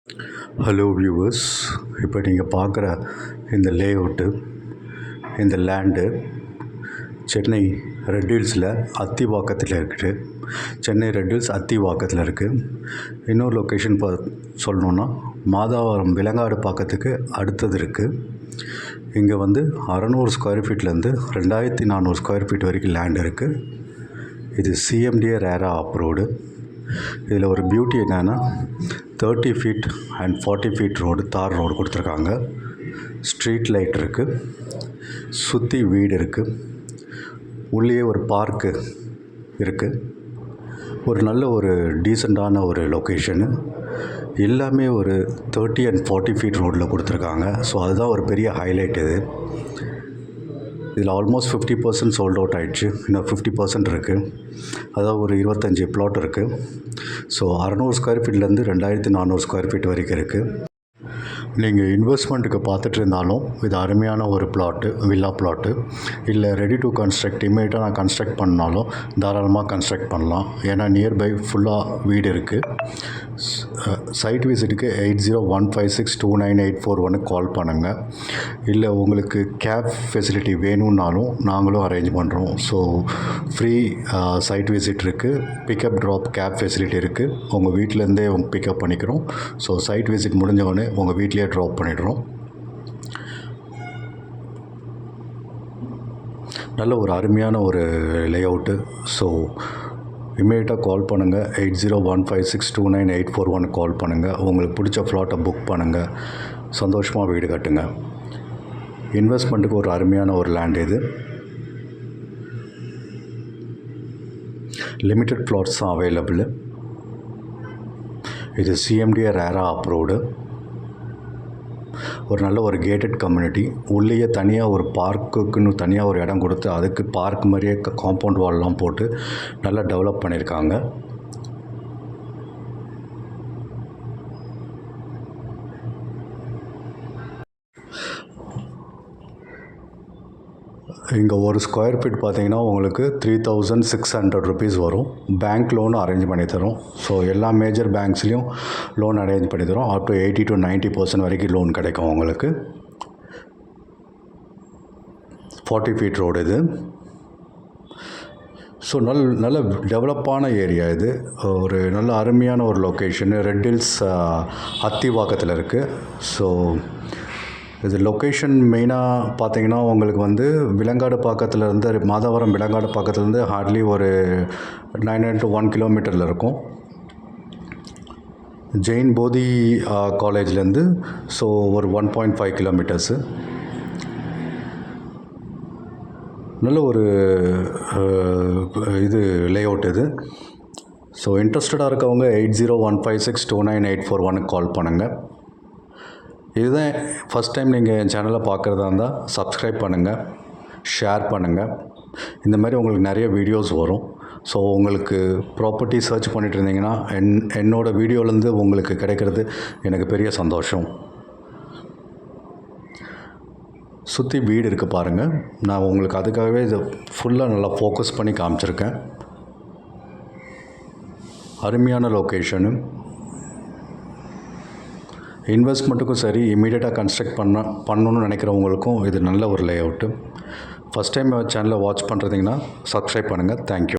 Hello viewers, இப்போ நீங்கள் பார்க்குற இந்த லேஅவுட்டு, இந்த லேண்டு சென்னை ரெட் ஹில்ஸில் அத்திவாக்கத்தில் இருக்குது. சென்னை ரெட் ஹில்ஸ் அத்திவாக்கத்தில் இருக்குது. இன்னொரு லொக்கேஷன் சொல்லணுன்னா மாதாவரம் விலங்காடு பாக்கத்துக்கு அடுத்தது இருக்குது. இங்கே வந்து 600 ஸ்கொயர் ஃபீட்லேருந்து 2400 ஸ்கொயர் ஃபீட் வரைக்கும் லேண்ட் இருக்குது. இது சிஎம்டிஏ ரேரா அப்ரூவ்டு. இதில் ஒரு பியூட்டி என்னென்னா 30 ஃபீட் அண்ட் 40 ஃபீட் ரோடு, தார் ரோடு கொடுத்துருக்காங்க. ஸ்ட்ரீட் லைட் இருக்குது, சுற்றி வீடு இருக்குது, உள்ளே ஒரு பார்க்கு இருக்குது. ஒரு நல்ல ஒரு டீசெண்டான ஒரு லொக்கேஷனு. எல்லாமே ஒரு 30 அண்ட் 40 ஃபீட் ரோடில் கொடுத்துருக்காங்க. ஸோ அதுதான் ஒரு பெரிய ஹைலைட். இதில் ஆல்மோஸ்ட் 50% சோல்ட் அவுட் ஆகிடுச்சு. இன்னும் 50% இருக்குது. அதாவது ஒரு 25 பிளாட் இருக்குது. ஸோ 600 ஸ்கொயர் ஃபீட்லேருந்து 2400 ஸ்கொயர் ஃபீட் வரைக்கும் இருக்குது. நீங்கள் இன்வெஸ்ட்மெண்ட்டுக்கு பார்த்துட்டு இருந்தாலும் இது அருமையான ஒரு பிளாட்டு, வில்லா பிளாட்டு. இல்லை ரெடி டு கன்ஸ்ட்ரக்ட், இமீடியட்டாக நான் கன்ஸ்ட்ரக்ட் பண்ணாலும் தாராளமாக கன்ஸ்ட்ரக்ட் பண்ணலாம். ஏன்னா நியர்பை ஃபுல்லாக வீடு இருக்குது. சைட் விசிட்டுக்கு 8015629841 கால் பண்ணுங்கள். இல்லை உங்களுக்கு கேப் ஃபெசிலிட்டி வேணும்னாலும் நாங்களும் அரேஞ்ச் பண்ணுறோம். ஸோ ஃப்ரீ சைட் விசிட் இருக்குது, பிக்கப் ட்ராப் கேப் ஃபெசிலிட்டி இருக்குது. உங்கள் வீட்டிலேருந்தே உங்கள் பிக்கப் பண்ணிக்கிறோம். ஸோ சைட் விசிட் முடிஞ்சவொடனே உங்கள் வீட்லேயே ட்ராப் பண்ணிடுறோம். நல்ல ஒரு அருமையான ஒரு லேஅவுட்டு. ஸோ இமீடியட்டாக கால் பண்ணுங்கள். 8015629841 கால் பண்ணுங்கள். உங்களுக்கு பிடிச்ச ஃப்ளாட்டை புக் பண்ணுங்கள். சந்தோஷமாக வீடு கட்டுங்க. இன்வெஸ்ட்மெண்ட்டுக்கு ஒரு அருமையான ஒரு லேண்ட் இது. லிமிட்டட் பிளாட்ஸ் தான் அவைலபிள். இது சிஎம்டிஏ ரேரா அப்ரூவ்டு. ஒரு நல்ல ஒரு கேட்டட் கம்யூனிட்டி. உள்ளேயே தனியாக ஒரு பார்க்குக்குன்னு தனியாக ஒரு இடம் கொடுத்து அதுக்கு பார்க் மாதிரியே காம்பவுண்ட் வால்லாம் போட்டு நல்லா டெவலப் பண்ணியிருக்காங்க. இங்கே ஒரு ஸ்கொயர் ஃபீட் பார்த்தீங்கன்னா உங்களுக்கு 3600 ருபீஸ் வரும். பேங்க் லோனும் அரேஞ்ச் பண்ணி தரோம். ஸோ எல்லா மேஜர் பேங்க்ஸ்லேயும் லோன் அரேஞ்ச் பண்ணி தரோம். அப் டு 80 to 90% வரைக்கும் லோன் கிடைக்கும் உங்களுக்கு. 40 ஃபீட் ரோடு இது. ஸோ நல்ல டெவலப்பான ஏரியா இது. ஒரு நல்ல அருமையான ஒரு லொக்கேஷனு. ரெட் ஹில்ஸ் அத்திவாக்கத்தில் இருக்குது. ஸோ இது லொக்கேஷன் மெயினாக பார்த்தீங்கன்னா உங்களுக்கு வந்து விலங்காடு பாக்கத்துலேருந்து, மாதாவரம் விலங்காடு பாக்கத்துலேருந்து ஹார்ட்லி ஒரு 9 to 1 கிலோமீட்டரில் இருக்கும். ஜெயின் போதி காலேஜ்லேருந்து ஸோ ஒரு 1.5 கிலோமீட்டர்ஸு. நல்ல ஒரு இது லேஅவுட் இது. ஸோ இன்ட்ரெஸ்டடாக இருக்கவங்க 8015629841 கால் பண்ணுங்கள். இதுதான் ஃபஸ்ட் டைம் நீங்கள் என் சேனலை பார்க்குறதா இருந்தால் சப்ஸ்கிரைப் பண்ணுங்கள், ஷேர் பண்ணுங்கள். இந்த மாதிரி உங்களுக்கு நிறைய வீடியோஸ் வரும். ஸோ உங்களுக்கு ப்ராப்பர்ட்டி சர்ச் பண்ணிட்டு இருந்தீங்கன்னா என்னோடய வீடியோலேருந்து உங்களுக்கு கிடைக்கிறது எனக்கு பெரிய சந்தோஷம். சுற்றி வீடு இருக்குது பாருங்கள். நான் உங்களுக்கு அதுக்காகவே இதை ஃபுல்லாக நல்லா ஃபோக்கஸ் பண்ணி காமிச்சிருக்கேன். அருமையான லொக்கேஷனு. இன்வெஸ்ட்மெண்ட்டுக்கும் சரி, இமீடியட்டாக கன்ஸ்ட்ரக்ட் பண்ணணும்னு நினைக்கிறவங்களுக்கும் இது நல்ல ஒரு லேஅவுட்டு. ஃபஸ்ட் டைம் சேனலை வாட்ச் பண்ணுறீங்கன்னா சப்ஸ்கிரைப் பண்ணுங்கள். தேங்க்யூ.